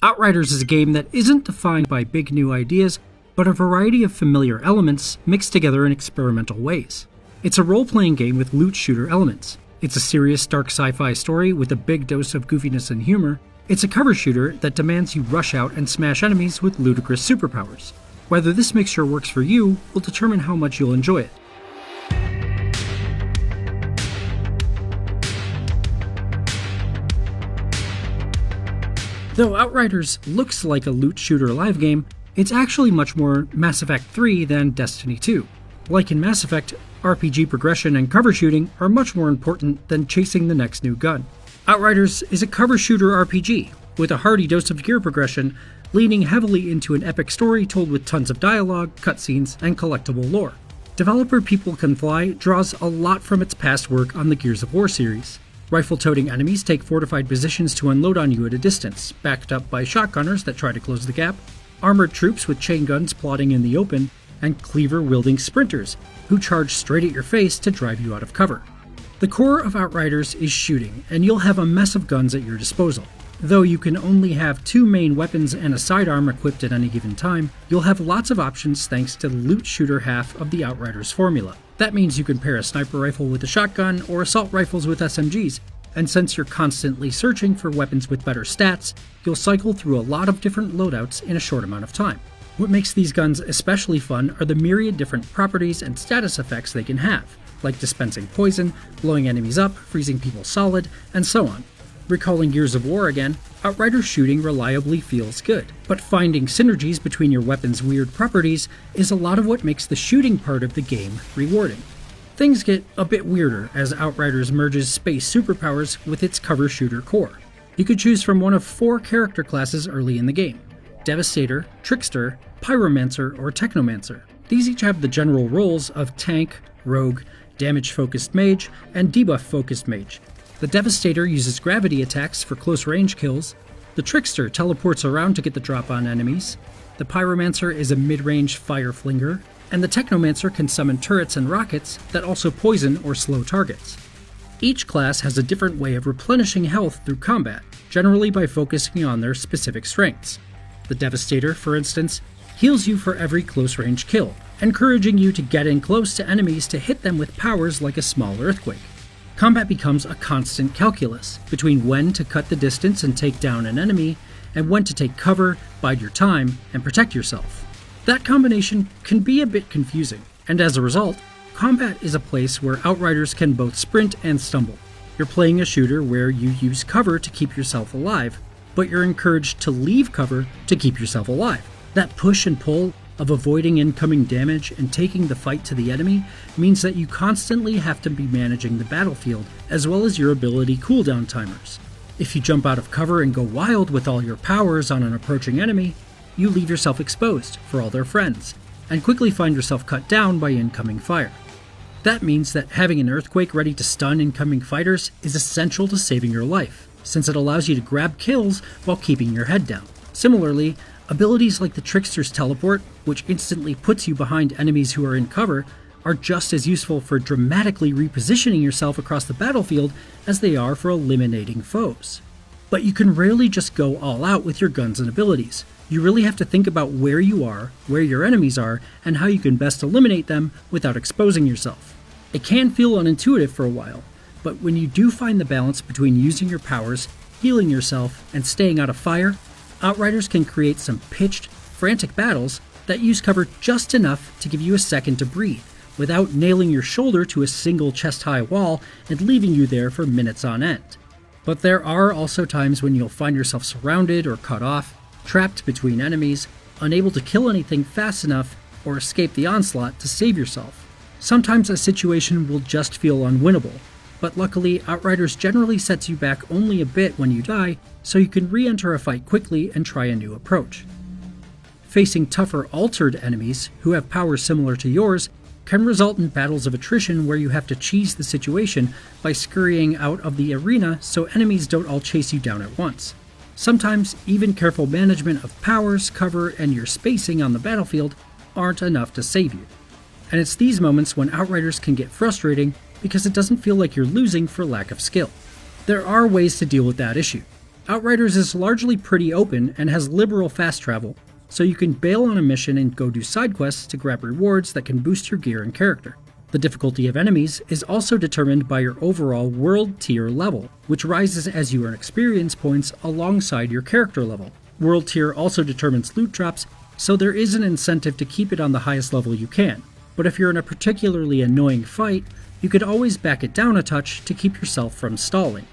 Outriders is a game that isn't defined by big new ideas, but a variety of familiar elements mixed together in experimental ways. It's a role-playing game with loot shooter elements. It's a serious dark sci-fi story with a big dose of goofiness and humor. It's a cover shooter that demands you rush out and smash enemies with ludicrous superpowers. Whether this mixture works for you will determine how much you'll enjoy it. Though Outriders looks like a loot shooter live game, it's actually much more Mass Effect 3 than Destiny 2. Like in Mass Effect, RPG progression and cover shooting are much more important than chasing the next new gun. Outriders is a cover shooter RPG, with a hearty dose of gear progression, leaning heavily into an epic story told with tons of dialogue, cutscenes, and collectible lore. Developer People Can Fly draws a lot from its past work on the Gears of War series. Rifle-toting enemies take fortified positions to unload on you at a distance, backed up by shotgunners that try to close the gap, armored troops with chain guns plotting in the open, and cleaver-wielding sprinters, who charge straight at your face to drive you out of cover. The core of Outriders is shooting, and you'll have a mess of guns at your disposal. Though you can only have 2 main weapons and a sidearm equipped at any given time, you'll have lots of options thanks to the loot shooter half of the Outriders formula. That means you can pair a sniper rifle with a shotgun or assault rifles with SMGs, and since you're constantly searching for weapons with better stats, you'll cycle through a lot of different loadouts in a short amount of time. What makes these guns especially fun are the myriad different properties and status effects they can have, like dispensing poison, blowing enemies up, freezing people solid, and so on. Recalling Gears of War again, Outriders shooting reliably feels good, but finding synergies between your weapon's weird properties is a lot of what makes the shooting part of the game rewarding. Things get a bit weirder as Outriders merges space superpowers with its cover shooter core. You could choose from one of 4 character classes early in the game: Devastator, Trickster, Pyromancer, or Technomancer. These each have the general roles of tank, rogue, damage-focused mage, and debuff-focused mage. The Devastator uses gravity attacks for close-range kills. The Trickster teleports around to get the drop on enemies. The Pyromancer is a mid-range fire flinger. And the Technomancer can summon turrets and rockets that also poison or slow targets. Each class has a different way of replenishing health through combat, generally by focusing on their specific strengths. The Devastator, for instance, heals you for every close-range kill, encouraging you to get in close to enemies to hit them with powers like a small earthquake. Combat becomes a constant calculus between when to cut the distance and take down an enemy, and when to take cover, bide your time, and protect yourself. That combination can be a bit confusing, and as a result, combat is a place where Outriders can both sprint and stumble. You're playing a shooter where you use cover to keep yourself alive, but you're encouraged to leave cover to keep yourself alive. That push and pull of avoiding incoming damage and taking the fight to the enemy means that you constantly have to be managing the battlefield, as well as your ability cooldown timers. If you jump out of cover and go wild with all your powers on an approaching enemy, you leave yourself exposed for all their friends, and quickly find yourself cut down by incoming fire. That means that having an earthquake ready to stun incoming fighters is essential to saving your life, since it allows you to grab kills while keeping your head down. Similarly, abilities like the Trickster's teleport, which instantly puts you behind enemies who are in cover, are just as useful for dramatically repositioning yourself across the battlefield as they are for eliminating foes. But you can rarely just go all out with your guns and abilities. You really have to think about where you are, where your enemies are, and how you can best eliminate them without exposing yourself. It can feel unintuitive for a while, but when you do find the balance between using your powers, healing yourself, and staying out of fire, Outriders can create some pitched, frantic battles that use cover just enough to give you a second to breathe, without nailing your shoulder to a single chest-high wall and leaving you there for minutes on end. But there are also times when you'll find yourself surrounded or cut off, trapped between enemies, unable to kill anything fast enough, or escape the onslaught to save yourself. Sometimes a situation will just feel unwinnable, but luckily Outriders generally sets you back only a bit when you die, so you can re-enter a fight quickly and try a new approach. Facing tougher altered enemies, who have powers similar to yours, can result in battles of attrition where you have to cheese the situation by scurrying out of the arena so enemies don't all chase you down at once. Sometimes, even careful management of powers, cover, and your spacing on the battlefield aren't enough to save you. And it's these moments when Outriders can get frustrating because it doesn't feel like you're losing for lack of skill. There are ways to deal with that issue. Outriders is largely pretty open and has liberal fast travel, so you can bail on a mission and go do side quests to grab rewards that can boost your gear and character. The difficulty of enemies is also determined by your overall world tier level, which rises as you earn experience points alongside your character level. World tier also determines loot drops, so there is an incentive to keep it on the highest level you can. But if you're in a particularly annoying fight, you could always back it down a touch to keep yourself from stalling.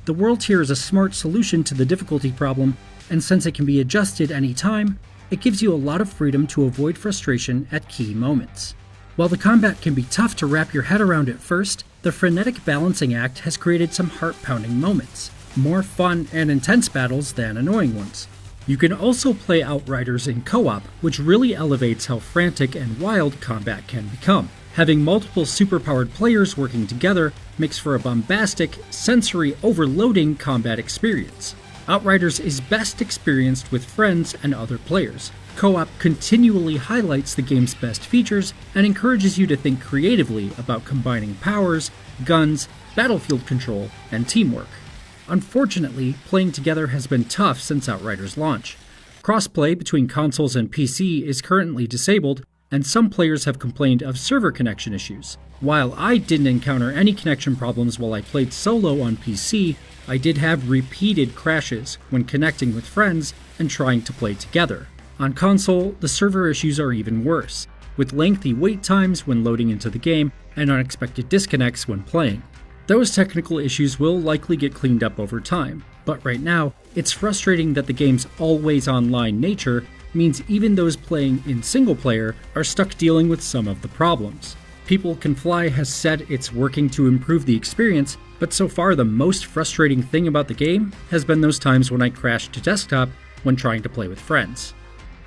The world tier is a smart solution to the difficulty problem, and since it can be adjusted any time, it gives you a lot of freedom to avoid frustration at key moments. While the combat can be tough to wrap your head around at first, the frenetic balancing act has created some heart-pounding moments, more fun and intense battles than annoying ones. You can also play Outriders in co-op, which really elevates how frantic and wild combat can become. Having multiple superpowered players working together makes for a bombastic, sensory-overloading combat experience. Outriders is best experienced with friends and other players. Co-op continually highlights the game's best features and encourages you to think creatively about combining powers, guns, battlefield control, and teamwork. Unfortunately, playing together has been tough since Outriders' launch. Crossplay between consoles and PC is currently disabled, and some players have complained of server connection issues. While I didn't encounter any connection problems while I played solo on PC, I did have repeated crashes when connecting with friends and trying to play together. On console, the server issues are even worse, with lengthy wait times when loading into the game and unexpected disconnects when playing. Those technical issues will likely get cleaned up over time, but right now, it's frustrating that the game's always-online nature means even those playing in single-player are stuck dealing with some of the problems. People Can Fly has said it's working to improve the experience, but so far the most frustrating thing about the game has been those times when I crashed to desktop when trying to play with friends.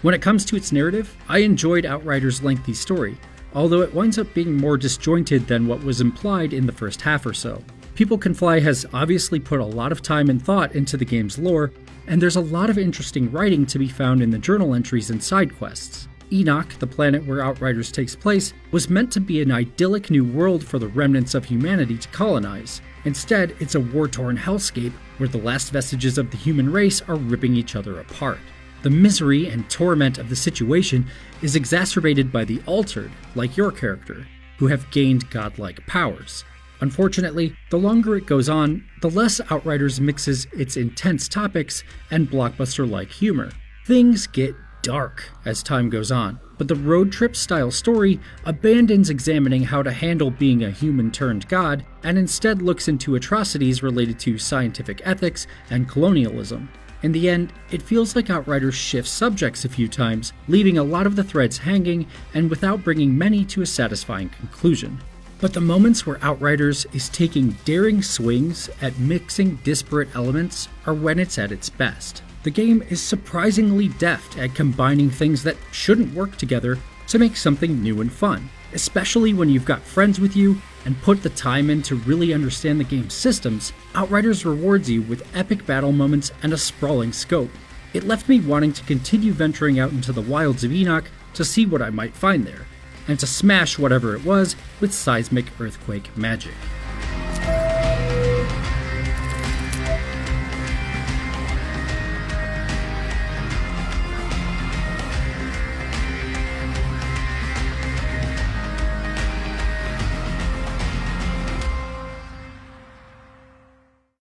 When it comes to its narrative, I enjoyed Outriders' lengthy story, although it winds up being more disjointed than what was implied in the first half or so. People Can Fly has obviously put a lot of time and thought into the game's lore, and there's a lot of interesting writing to be found in the journal entries and side quests. Enoch, the planet where Outriders takes place, was meant to be an idyllic new world for the remnants of humanity to colonize. Instead, it's a war-torn hellscape where the last vestiges of the human race are ripping each other apart. The misery and torment of the situation is exacerbated by the Altered, like your character, who have gained godlike powers. Unfortunately, the longer it goes on, the less Outriders mixes its intense topics and blockbuster-like humor. Things get dark as time goes on, but the road trip style story abandons examining how to handle being a human turned god and instead looks into atrocities related to scientific ethics and colonialism. In the end, it feels like Outriders shifts subjects a few times, leaving a lot of the threads hanging and without bringing many to a satisfying conclusion. But the moments where Outriders is taking daring swings at mixing disparate elements are when it's at its best. The game is surprisingly deft at combining things that shouldn't work together to make something new and fun, especially when you've got friends with you and put the time in to really understand the game's systems. Outriders rewards you with epic battle moments and a sprawling scope. It left me wanting to continue venturing out into the wilds of Enoch to see what I might find there, and to smash whatever it was with seismic earthquake magic.